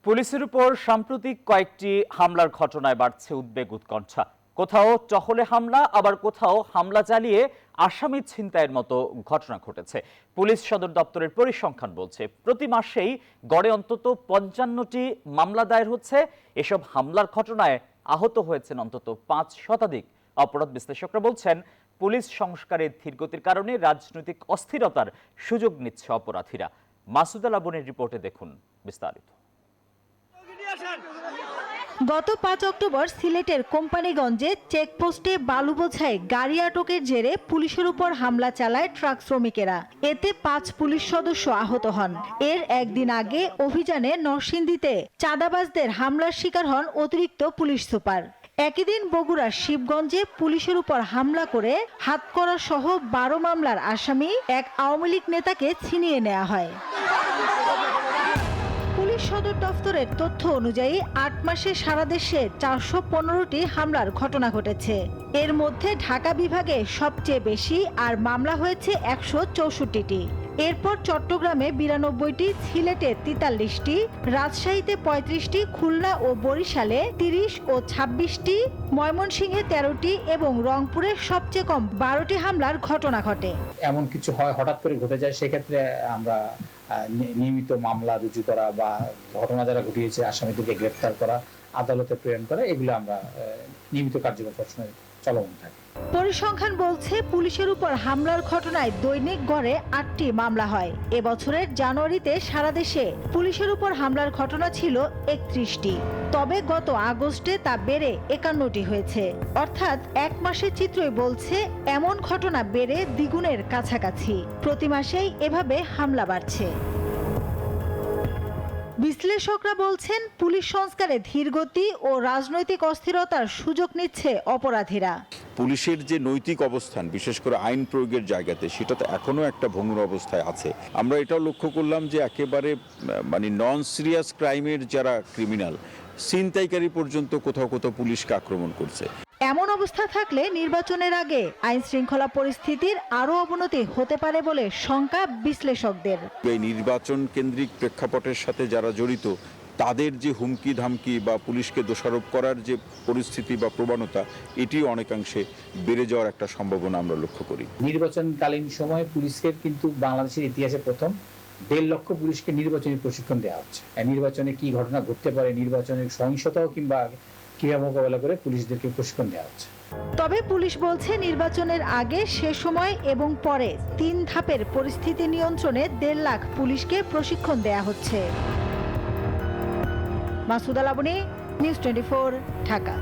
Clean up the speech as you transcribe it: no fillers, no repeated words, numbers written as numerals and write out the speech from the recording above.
পুলিশের উপর সাম্প্রতিক কয়েকটি হামলার ঘটনায় বাড়ছে উদ্বেগ উৎকণ্ঠা। কোথাও টহলে হামলা, আবার কোথাও হামলা চালিয়ে আসামি ছিনতাইয়ের মতো ঘটনা ঘটেছে। পুলিশ সদর দপ্তরের পরিসংখ্যান বলছে প্রতি মাসেই গড়ে অন্তত ৫৫টি মামলা দায়ের হচ্ছে। এসব হামলার ঘটনায় আহত হয়েছেন অন্তত ৫ শতাধিক। অপরাধ বিশ্লেষকরা বলছেন পুলিশ সংস্কারের ধীরগতির কারণে রাজনৈতিক অস্থিরতার সুযোগ নিচ্ছে অপরাধীরা। মাসুদ আল আবনের রিপোর্টে দেখুন বিস্তারিত। গত ৫ অক্টোবর সিলেটের কোম্পানিগঞ্জে চেকপোস্টে বালু বোঝাই গাড়ি আটকের জেরে পুলিশের উপর হামলা চালায় ট্রাক শ্রমিকেরা। এতে ৫ পুলিশ সদস্য আহত হন। এর একদিন আগে অভিযানে নরসিংদীতে চাঁদাবাজদের হামলার শিকার হন অতিরিক্ত পুলিশ সুপার। একই দিন বগুড়ার শিবগঞ্জে পুলিশের উপর হামলা করে হাতকড়া সহ ১২ মামলার আসামি এক আওয়ামী লীগ নেতাকে ছিনিয়ে নেওয়া হয়। পুলিশ সদর দফতরের তথ্য অনুযায়ী ৮ মাসে সারা দেশে ৪১৫টি হামলার ঘটনা ঘটেছে। এর মধ্যে ঢাকা বিভাগে সবচেয়ে বেশি, আর মামলা হয়েছে ১৬৪টি। এরপর চট্টগ্রামে ৯২টি, সিলেটে ৪৩টি, রাজশাহীতে ৩৫টি, খুলনা ও বরিশালে ৩০ ও ২৬টি, ময়মনসিংহে ১৩টি এবং রংপুরে সবচেয়ে কম ১২টি হামলার ঘটনা ঘটে। এমন কিছু হয়, হঠাৎ করে ঘটে যায়, সেক্ষেত্রে আমরা নিয়মিত মামলা রুজু করা বা ঘটনা যারা ঘটিয়েছে আসামিদেরকে গ্রেফতার করা, আদালতে প্রেরণ করা, এগুলো আমরা নিয়মিত কার্যকর সবসময় চলমান থাকে। পরিসংখ্যান বলছে পুলিশের উপর হামলার ঘটনায় দৈনিক গড়ে ৮টি মামলা হয়। এবছরের জানুয়ারিতে সারা দেশে পুলিশের উপর হামলার ঘটনা ছিল ৩১টি। তবে গত আগস্টে তা বেড়ে ৫১টি হয়েছে। অর্থাৎ এক মাসের চিত্রই বলছে এমন ঘটনা বেড়ে দ্বিগুণের কাছাকাছি। প্রতি মাসেই এভাবে হামলা বাড়ছে। বিশ্লেষকরা বলছেন পুলিশ সংস্কারে ধীরগতি ও রাজনৈতিক অস্থিরতার সুযোগ নিচ্ছে অপরাধীরা। পুলিশের যে নৈতিক অবস্থান, বিশেষ করে আইন প্রয়োগের জায়গাতে, সেটা তো এখনো একটা ভঙ্গুর অবস্থায় আছে। আমরা এটাও লক্ষ্য করলাম যে একেবারে নন সিরিয়াস ক্রাইমের যারা ক্রিমিনাল, ছিনতাইকারী পর্যন্ত কোথাও কোথাও পুলিশকে আক্রমণ করছে। এমন অবস্থা থাকলে নির্বাচনের আগে আইন শৃঙ্খলা পরিস্থিতির আরো অবনতি হতে পারে বলে শঙ্কা বিশ্লেষকদের। এই নির্বাচন কেন্দ্রিক প্রেক্ষাপটের সাথে যারা জড়িত, তাদের যে হুমকি ধামকি বা পুলিশকে দোষারোপ করার যে পরিস্থিতি বা প্রবণতা, এটি অনেকাংশে বেড়ে যাওয়ার একটা সম্ভাবনা আমরা লক্ষ্য করি। নির্বাচনকালীন সময়ে পুলিশকে কিন্তু বাংলাদেশের ইতিহাসে প্রথম ১.৫ লক্ষ পুলিশকে নির্বাচনী প্রশিক্ষণ দেওয়া হচ্ছে। নির্বাচনে কি ঘটনা ঘটতে পারে, নির্বাচনের সহিংসতাও কিংবা কিভাবে মোকাবেলা করে পুলিশদেরকে প্রশিক্ষণ দেওয়া হচ্ছে। তবে পুলিশ বলছে নির্বাচনের আগে, সে সময় এবং পরে ৩ ধাপের পরিস্থিতি নিয়ন্ত্রণে ১.৫ লাখ পুলিশকে প্রশিক্ষণ দেওয়া হচ্ছে। মাসুদ আল আবনী, নিউজ 24, ঢাকা।